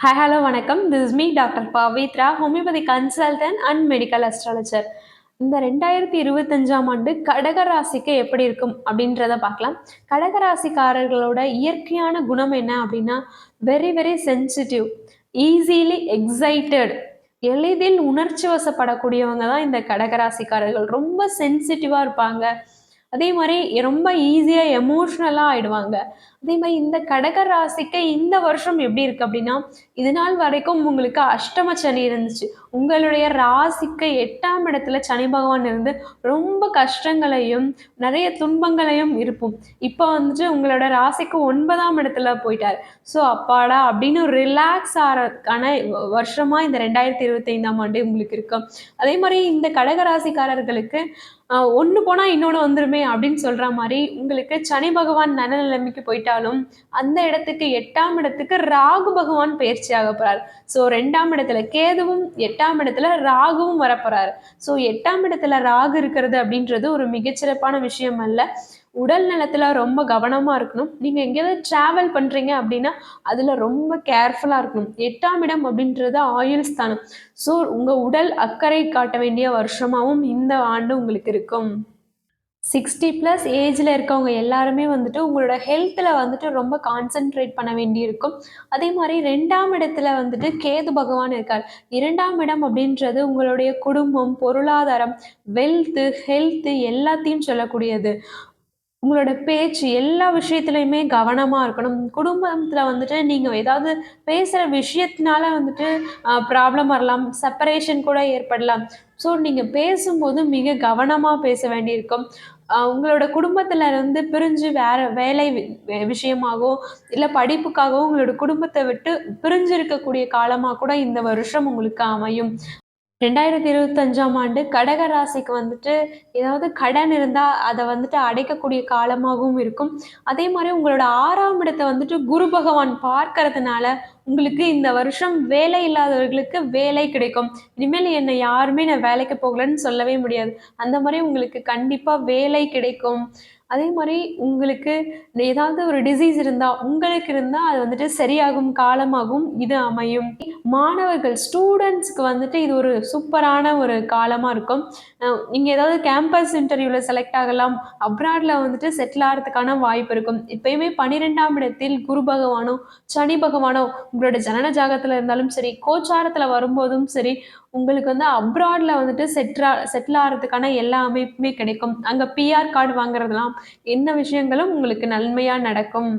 Hi hello வணக்கம். This is me doctor Pavithra, homeopathy consultant and medical astrologer. இந்த 2025ஆம் ஆண்டு கடக ராசிக்கு எப்படி இருக்கும் அப்படின்றத பார்க்கலாம். கடக ராசிக்காரர்களோட இயற்கையான குணம் என்ன அப்படின்னா, very very sensitive, easily excited, எளிதில் உணர்ச்சி வசப்படக்கூடியவங்க தான் இந்த கடக ராசிக்காரர்கள். ரொம்ப சென்சிட்டிவா இருப்பாங்க. அதே மாதிரி ரொம்ப ஈஸியா எமோஷ்னலா ஆயிடுவாங்க. அதே மாதிரி இந்த கடக ராசிக்கு இந்த வருஷம் எப்படி இருக்கு அப்படின்னா, இது நாள் வரைக்கும் உங்களுக்கு அஷ்டம சனி இருந்துச்சு. உங்களுடைய ராசிக்கு 8ஆம் இடத்துல சனி பகவான் இருந்து ரொம்ப கஷ்டங்களையும், நிறைய துன்பங்களையும் இருப்பும். இப்போ வந்துட்டு உங்களோட ராசிக்கு 9ஆம் இடத்துல போயிட்டாரு. ஸோ அப்பாடா அப்படின்னு ரிலாக்ஸ் ஆறதுக்கான வருஷமா இந்த 2025ஆம் ஆண்டு உங்களுக்கு இருக்கும். அதே மாதிரி இந்த கடக ராசிக்காரர்களுக்கு ஒண்ணு போனா இன்னொன்னு வந்துருமே அப்படின்னு சொல்ற மாரி, உங்களுக்கு சனி பகவான் நல்ல நிலைமைக்கு போயிட்டாலும், அந்த இடத்துக்கு 8ஆம் இடத்துக்கு ராகு பகவான் பயிற்சியாக போறார். ஸோ 2ஆம் இடத்துல கேதுவும், 8ஆம் இடத்துல ராகுவும் வரப்போறாரு. ஸோ 8ஆம் இடத்துல ராகு இருக்கிறது அப்படின்றது ஒரு மிகச்சிறப்பான விஷயம் அல்ல. உடல் நலத்துல ரொம்ப கவனமா இருக்கணும். நீங்க எங்கேயாவது டிராவல் பண்றீங்க அப்படின்னா, அதுல ரொம்ப கேர்ஃபுல்லா இருக்கணும். 8ஆம் இடம் அப்படின்றது ஆயுள் ஸ்தானம். ஸோ உங்க உடல் அக்கறை காட்ட வேண்டிய வருஷமாவும் இந்த ஆண்டு உங்களுக்கு இருக்கும். 60+ ஏஜ்ல இருக்கவங்க எல்லாருமே வந்துட்டு உங்களோட ஹெல்த்ல வந்துட்டு ரொம்ப கான்சென்ட்ரேட் பண்ண வேண்டியிருக்கும். அதே மாதிரி 2ஆம் இடத்துல வந்துட்டு கேது பகவான் இருக்கார். 2ஆம் இடம் அப்படின்றது உங்களுடைய குடும்பம், பொருளாதாரம், வெல்த், ஹெல்த் எல்லாத்தையும் சொல்லக்கூடியது. உங்களோட பேச்சு எல்லா விஷயத்துலயுமே கவனமா இருக்கணும். குடும்பத்துல வந்துட்டு நீங்க ஏதாவது பேசுற விஷயத்தினால வந்துட்டு ப்ராப்ளம் வரலாம். செப்பரேஷன் கூட ஏற்படலாம். ஸோ நீங்க பேசும்போது மிக கவனமா பேச வேண்டியிருக்கும். உங்களோட குடும்பத்துல இருந்து பிரிஞ்சு வேற வேலை விஷயமாகவோ, இல்ல படிப்புக்காகவோ உங்களோட குடும்பத்த விட்டு பிரிஞ்சு இருக்கக்கூடிய காலமா கூட இந்த வருஷம் உங்களுக்கு அமையும். 2025ஆம் ஆண்டு கடக ராசிக்கு வந்துட்டு ஏதாவது கடன் இருந்தா, அத வந்துட்டு அடைக்கக்கூடிய காலமாகவும் இருக்கும். அதே மாரி உங்களோட 6ஆம் இடத்த வந்துட்டு குரு பகவான் பார்க்கறதுனால, உங்களுக்கு இந்த வருஷம் வேலை இல்லாதவர்களுக்கு வேலை கிடைக்கும். இனிமேல் என்னை யாருமே நான் வேலைக்கு போகலன்னு சொல்லவே முடியாது. அந்த மாரி உங்களுக்கு கண்டிப்பா வேலை கிடைக்கும். அதே மாரி உங்களுக்கு ஏதாவது ஒரு டிசீஸ் இருந்தா, உங்களுக்கு இருந்தா அது வந்துட்டு சரியாகும் காலமாகவும் இது அமையும். மாணவர்கள் ஸ்டூடண்ட்ஸ்க்கு வந்துட்டு இது ஒரு சூப்பரான ஒரு காலமா இருக்கும். நீங்க ஏதாவது கேம்பஸ் இன்டர்வியூல செலக்ட் ஆகலாம். அப்ராட்ல வந்துட்டு செட்டில் ஆறதுக்கான வாய்ப்பு இருக்கும். எப்பயுமே 12ஆம் இடத்தில் குரு பகவானோ, சனி பகவானோ உங்களோட ஜனன ஜாதகத்துல இருந்தாலும் சரி, கோச்சாரத்துல வரும்போதும் சரி, உங்களுக்கு வந்து அப்ராட்ல வந்துட்டு செட்டில் ஆறதுக்கான எல்லா அமைப்புமே கிடைக்கும். அங்க பிஆர் கார்டு வாங்குறதெல்லாம் என்ன விஷயங்களும் உங்களுக்கு நன்மையா நடக்கும்.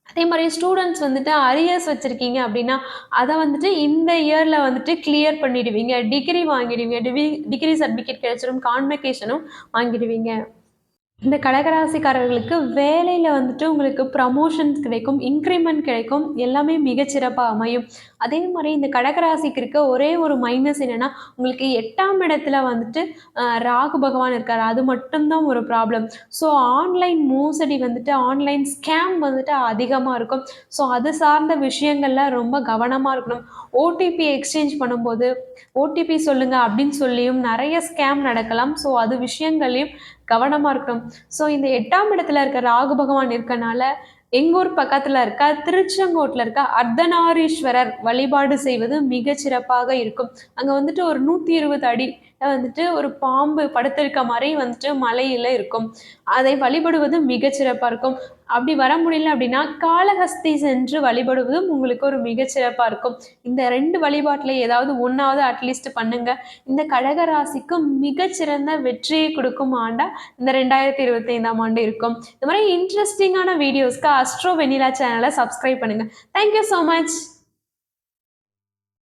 அதே மாரி ஸ்டூடண்ட்ஸ் வந்துட்டு அரியர்ஸ் வச்சிருக்கீங்க அப்படின்னா, அத வந்துட்டு இந்த இயர்ல வந்துட்டு கிளியர் பண்ணிடுவீங்க. டிகிரி வாங்கிடுவீங்க. டிகிரி சர்டிஃபிகேட் கிடைச்சிரும். கான்வகேஷனும் வாங்கிடுவீங்க. இந்த கடகராசிக்காரர்களுக்கு வேலையில வந்துட்டு உங்களுக்கு ப்ரமோஷன்ஸ் கிடைக்கும், இன்கிரிமெண்ட் கிடைக்கும். எல்லாமே மிகச்சிறப்பா அமையும். அதே மாரி இந்த கடகராசிக்கு இருக்க ஒரே ஒரு மைனஸ் என்னன்னா, உங்களுக்கு 8ஆம் இடத்துல வந்துட்டு ராகு பகவான் இருக்காரு. அது மட்டும் தான் ஒரு ப்ராப்ளம். ஸோ ஆன்லைன் மோசடி வந்துட்டு, ஆன்லைன் ஸ்கேம் வந்துட்டு அதிகமா இருக்கும். ஸோ அது சார்ந்த விஷயங்கள்ல ரொம்ப கவனமா இருக்கணும். ஓடிபி எக்ஸ்சேஞ்ச் பண்ணும்போது, ஓடிபி சொல்லுங்க அப்படின்னு சொல்லியும் நெறைய ஸ்கேம் நடக்கலாம். ஸோ அது விஷயங்கள்லயும் கவனமா இருக்கணும். ஸோ இந்த 8ஆம் இடத்துல இருக்க ராகு பகவான் இருக்கனால, எங்க ஊர் பக்கத்துல இருக்க திருச்செங்கோட்ல இருக்க அர்த்தநாரீஸ்வரர் வழிபாடு செய்வது மிகச் சிறப்பாக இருக்கும். அங்க வந்துட்டு ஒரு 120 அடி வந்துட்டு ஒரு பாம்பு படுத்திருக்க மாரி வந்துட்டு மலையில இருக்கும். அதை வழிபடுவது மிகச் சிறப்பா இருக்கும். அப்படி வர முடியல அப்படின்னா, காளஹஸ்தி சென்று வழிபடுவதும் உங்களுக்கு ஒரு மிகச் சிறப்பா இருக்கும். இந்த 2 வழிபாட்டுல ஏதாவது ஒண்ணாவது அட்லீஸ்ட் பண்ணுங்க. இந்த கடக ராசிக்கு மிகச்சிறந்த வெற்றியை கொடுக்கும் ஆண்டா இந்த 2025ஆம் ஆண்டு இருக்கும். இந்த மாதிரி இன்ட்ரெஸ்டிங்கான வீடியோஸ்க்கு அஸ்ட்ரோ வெண்ணிலா சேனலை சப்ஸ்கிரைப் பண்ணுங்க. Thank you so much.